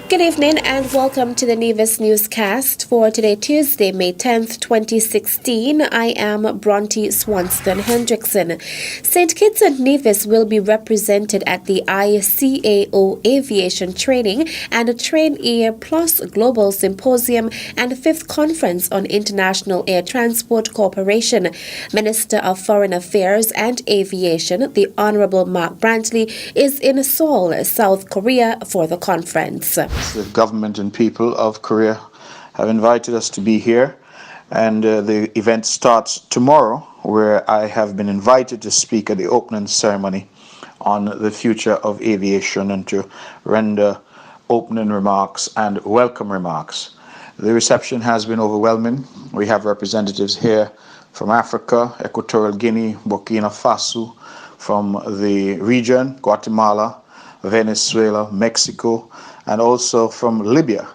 Good evening and welcome to the Nevis Newscast for today, Tuesday, May 10th, 2016. I am Bronte Swanston Hendrickson. St. Kitts and Nevis will be represented at the ICAO Aviation Training and Train Air Plus Global Symposium and 5th Conference on International Air Transport Corporation. Minister of Foreign Affairs and Aviation, the Honorable Mark Brantley, is in Seoul, South Korea for the conference. The government and people of Korea have invited us to be here, and the event starts tomorrow, where I have been invited to speak at the opening ceremony on the future of aviation and to render opening remarks and welcome remarks. The reception has been overwhelming. We have representatives here from Africa, Equatorial Guinea, Burkina Faso, from the region, Guatemala, Venezuela, Mexico, and also from Libya.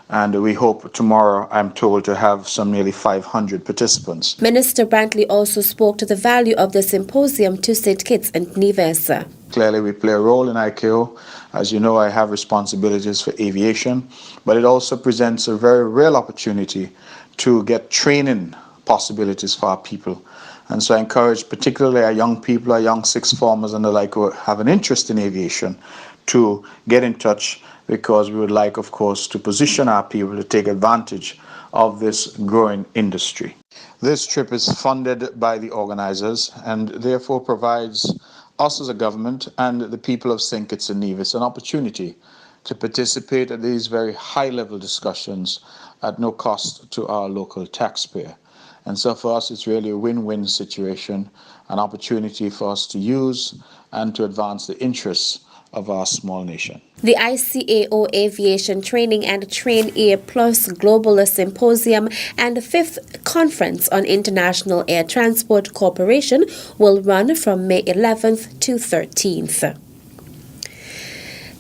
And we hope tomorrow, I'm told, to have some nearly 500 participants. Minister Brantley also spoke to the value of the symposium to St. Kitts and Nevis. Clearly, we play a role in ICAO. As you know, I have responsibilities for aviation, but it also presents a very real opportunity to get training possibilities for our people. And so I encourage particularly our young people, our young sixth formers and the like who have an interest in aviation to get in touch, because we would like, of course, to position our people to take advantage of this growing industry. This trip is funded by the organizers and therefore provides us as a government and the people of St. Kitts and Nevis an opportunity to participate at these very high-level discussions at no cost to our local taxpayer. And so for us, it's really a win-win situation, an opportunity for us to use and to advance the interests of our small nation. The ICAO Aviation Training and Train Air Plus Global Symposium and 5th Conference on International Air Transport Corporation will run from May 11th to 13th.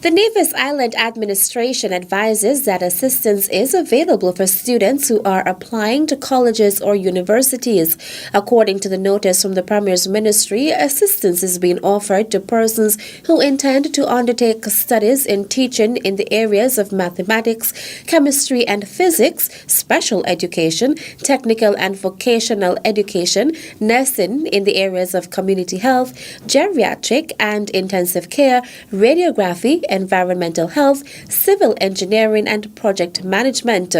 The Nevis Island Administration advises that assistance is available for students who are applying to colleges or universities. According to the notice from the Premier's Ministry, assistance is being offered to persons who intend to undertake studies in teaching in the areas of mathematics, chemistry and physics, special education, technical and vocational education, nursing in the areas of community health, geriatric and intensive care, radiography, environmental health, civil engineering and project management.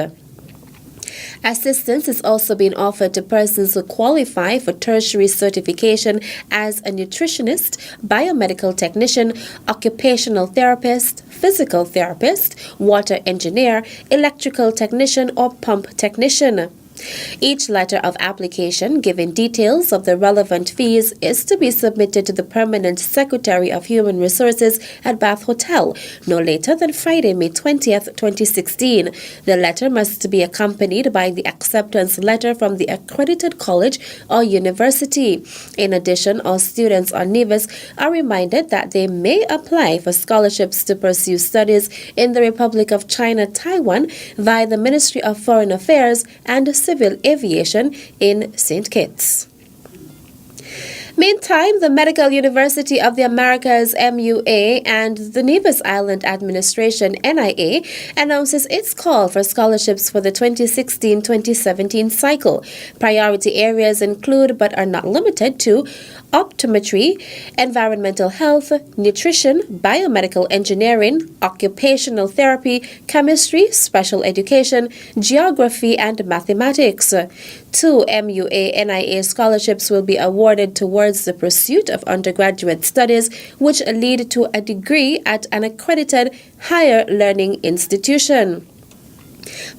Assistance is also being offered to persons who qualify for tertiary certification as a nutritionist, biomedical technician, occupational therapist, physical therapist, water engineer, electrical technician or pump technician. Each letter of application giving details of the relevant fees is to be submitted to the Permanent Secretary of Human Resources at Bath Hotel no later than Friday, May 20th, 2016. The letter must be accompanied by the acceptance letter from the accredited college or university. In addition, all students on Nevis are reminded that they may apply for scholarships to pursue studies in the Republic of China, Taiwan via the Ministry of Foreign Affairs and Civil Aviation in St. Kitts. Meantime, the Medical University of the Americas, MUA, and the Nevis Island Administration, NIA, announces its call for scholarships for the 2016-2017 cycle. Priority areas include, but are not limited to, optometry, environmental health, nutrition, biomedical engineering, occupational therapy, chemistry, special education, geography, and mathematics. 2 MUA-NIA scholarships will be awarded towards the pursuit of undergraduate studies, which lead to a degree at an accredited higher learning institution.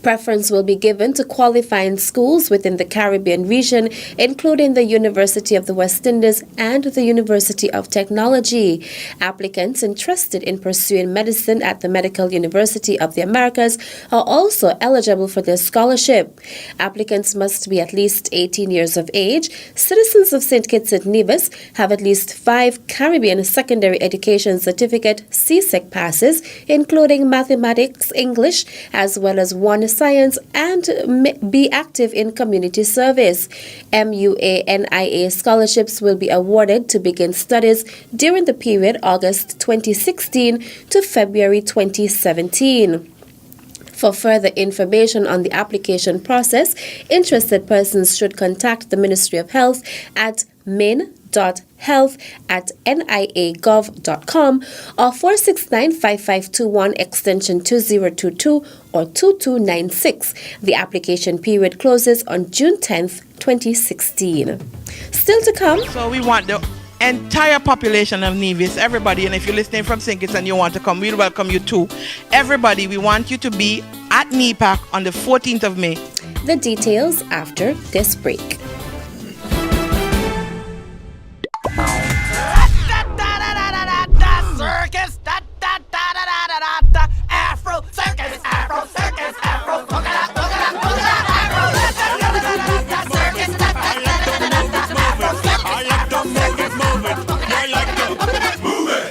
Preference will be given to qualifying schools within the Caribbean region, including the University of the West Indies and the University of Technology. Applicants interested in pursuing medicine at the Medical University of the Americas are also eligible for this scholarship. Applicants must be at least 18 years of age, citizens of St. Kitts and Nevis, have at least 5 Caribbean Secondary Education Certificate CSEC passes, including mathematics, English, as well as 1 science, and be active in community service. MUA-NIA scholarships will be awarded to begin studies during the period August 2016 to February 2017. For further information on the application process, interested persons should contact the Ministry of Health at min.health@nia.gov.com or 469-5521 extension 2022 or 2296. The application period closes on June 10th, 2016. Still to come. So we want the entire population of Nevis, everybody, and if you're listening from St. Kitts and you want to come, we'll welcome you too. Everybody, we want you to be at NEPAC on the 14th of May. The details after this break. Circus, Afro, circus, Afro, circus, Afro,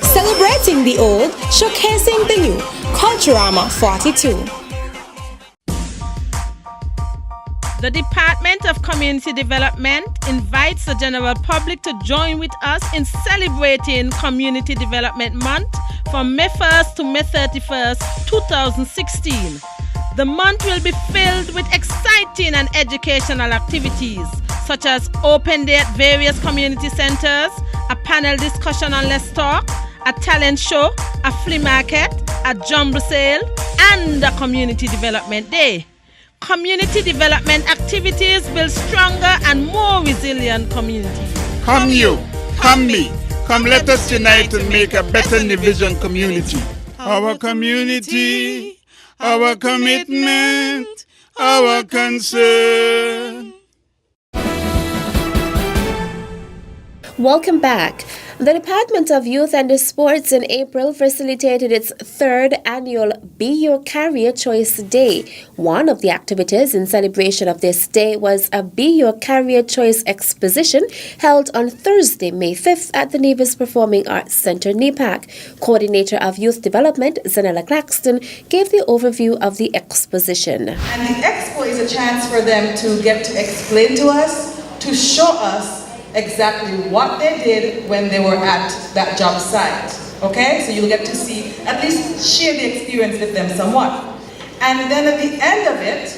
Celebrating the old, showcasing the new. Culturama 42. The Department of Community Development invites the general public to join with us in celebrating Community Development Month from May 1st to May 31st, 2016. The month will be filled with exciting and educational activities such as open day at various community centers, a panel discussion on Let's Talk, a talent show, a flea market, a jumbo sale, and a community development day. Community development activities build stronger and more resilient communities. Come you, come me, come let us unite and make a better Nivision community. Our community, our commitment, our concern. Welcome back. The Department of Youth and Sports in April facilitated its third annual Be Your Career Choice Day. One of the activities in celebration of this day was a Be Your Career Choice exposition held on Thursday, May 5th at the Nevis Performing Arts Center, NEPAC. Coordinator of Youth Development, Zahnela Claxton, gave the overview of the exposition. And the expo is a chance for them to get to explain to us, to show us exactly what they did when they were at that job site. Okay, so you'll get to see, at least share the experience with them somewhat. And then at the end of it,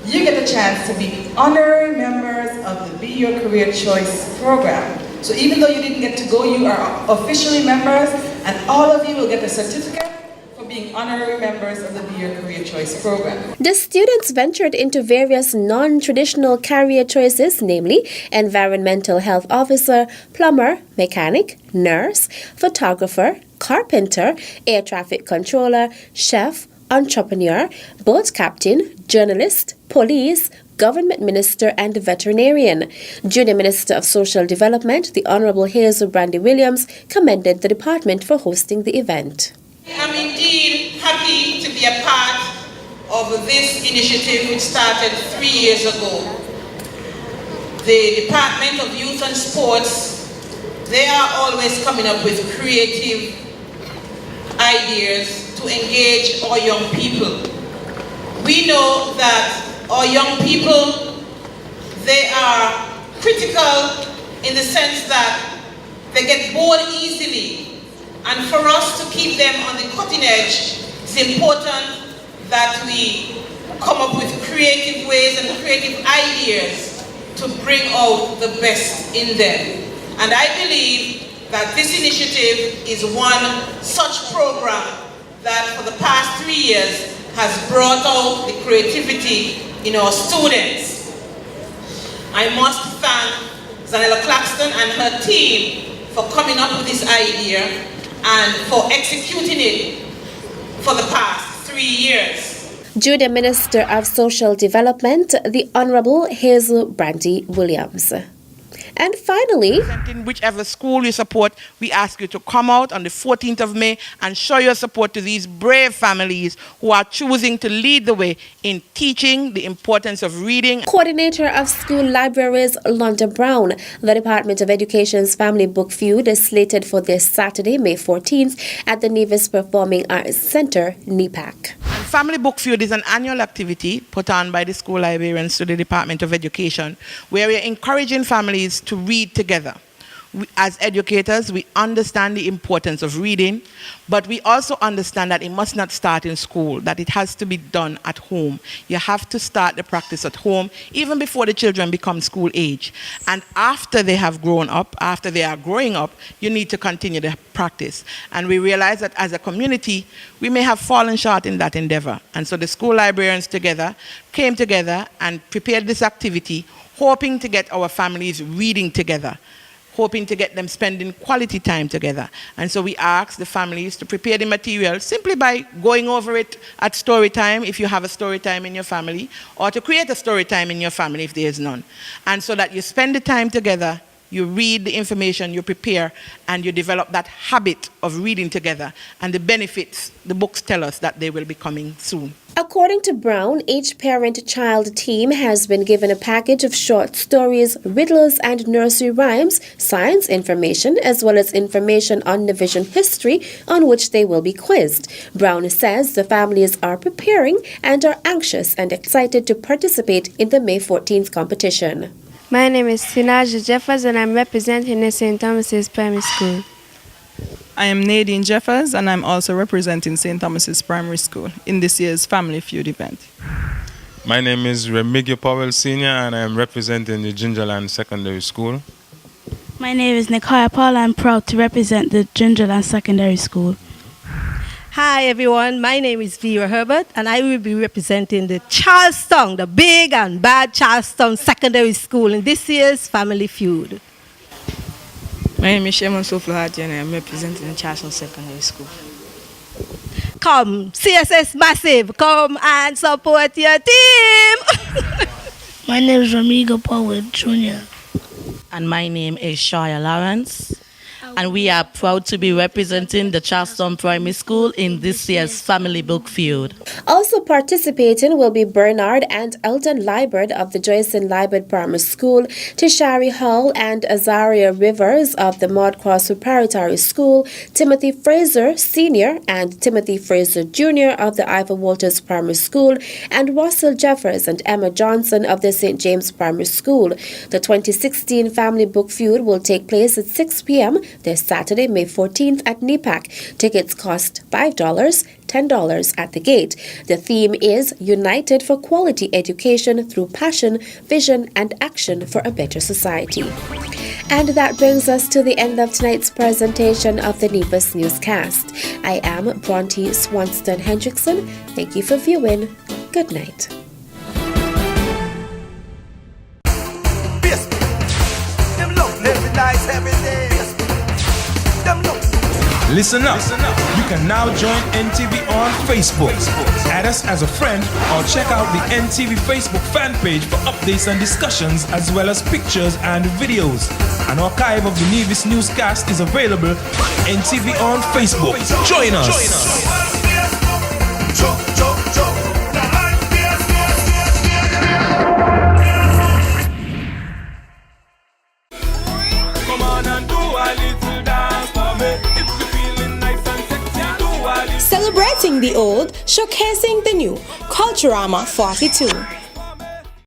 you get a chance to be honorary members of the Be Your Career Choice program. So even though you didn't get to go, you are officially members, and all of you will get a certificate for being honorary members of the Be Your Career Choice program. The students ventured into various non-traditional career choices, namely environmental health officer, plumber, mechanic, nurse, photographer, carpenter, air traffic controller, chef, entrepreneur, boat captain, journalist, police, government minister, and veterinarian. Junior Minister of Social Development, the Honorable Hazel Brandy Williams, commended the department for hosting the event. I'm indeed happy to be a part of this initiative which started 3 years ago. The Department of Youth and Sports, they are always coming up with creative ideas to engage our young people. We know that our young people, they are critical in the sense that they get bored easily. And for us to keep them on the cutting edge, it's important that we come up with creative ways and creative ideas to bring out the best in them. And I believe that this initiative is one such program that for the past 3 years has brought out the creativity in our students. I must thank Zahnela Claxton and her team for coming up with this idea and for executing it for the past 3 years. Junior Minister of Social Development, the Honorable Hazel Brandy Williams. And finally, whichever school you support, we ask you to come out on the 14th of May and show your support to these brave families who are choosing to lead the way in teaching the importance of reading. Coordinator of School Libraries, London Brown, the Department of Education's Family Book Feud is slated for this Saturday, May 14th at the Nevis Performing Arts Center, NEPAC. Family Book Feud is an annual activity put on by the school librarians to the Department of Education, where we are encouraging families to read together. as educators, we understand the importance of reading, but we also understand that it must not start in school, that it has to be done at home. You have to start the practice at home, even before the children become school age. And after they have grown up, after they are growing up, you need to continue the practice. And we realize that as a community, we may have fallen short in that endeavor. And so the school librarians came together and prepared this activity, hoping to get our families reading together, hoping to get them spending quality time together. And so we asked the families to prepare the material simply by going over it at story time, if you have a story time in your family, or to create a story time in your family if there is none. And so that you spend the time together, you read the information, you prepare, and you develop that habit of reading together. And the benefits, the books tell us that they will be coming soon. According to Brown, each parent-child team has been given a package of short stories, riddles, and nursery rhymes, science information, as well as information on division history, on which they will be quizzed. Brown says the families are preparing and are anxious and excited to participate in the May 14th competition. My name is Tnajhe Jeffers and I'm representing the St. Thomas's Primary School. I am Nadine Jeffers and I'm also representing St. Thomas's Primary School in this year's Family Feud event. My name is Remigio Powell Sr. and I am representing the Gingerland Secondary School. My name is Nicoya. I'm proud to represent the Gingerland Secondary School. Hi everyone, my name is Vera Herbert and I will be representing the Charlestown, the big and bad Charlestown Secondary School in this year's Family Feud. My name is Seamus and I am representing the Charlestown Secondary School. Come, CSS Massive, come and support your team! My name is Remigio Powell Jr. And my name is Shoya Lawrence. And we are proud to be representing the Charlestown Primary School in this year's Family Book Feud. Also participating will be Bernard and Eldon Liebert of the Joyson Liebert Primary School, Tishari Hall and Azaria Rivers of the Maud Cross Preparatory School, Timothy Fraser Sr. and Timothy Fraser Jr. of the Ivor Walters Primary School, and Russell Jeffers and Emma Johnson of the St. James Primary School. The 2016 Family Book Feud will take place at 6 p.m. this Saturday, May 14th at NEPAC. Tickets cost $5, $10 at the gate. The theme is United for Quality Education Through Passion, Vision, and Action for a Better Society. And that brings us to the end of tonight's presentation of the NEPA's newscast. I am Bronte Swanston Hendrickson. Thank you for viewing. Good night. Listen up. You can now join NTV on Facebook. Add us as a friend or check out the NTV Facebook fan page for updates and discussions as well as pictures and videos. An archive of the Nevis newscast is available on NTV on Facebook. Join us. Come on and do a little dance for me. Celebrating the old, showcasing the new. Culturama 42.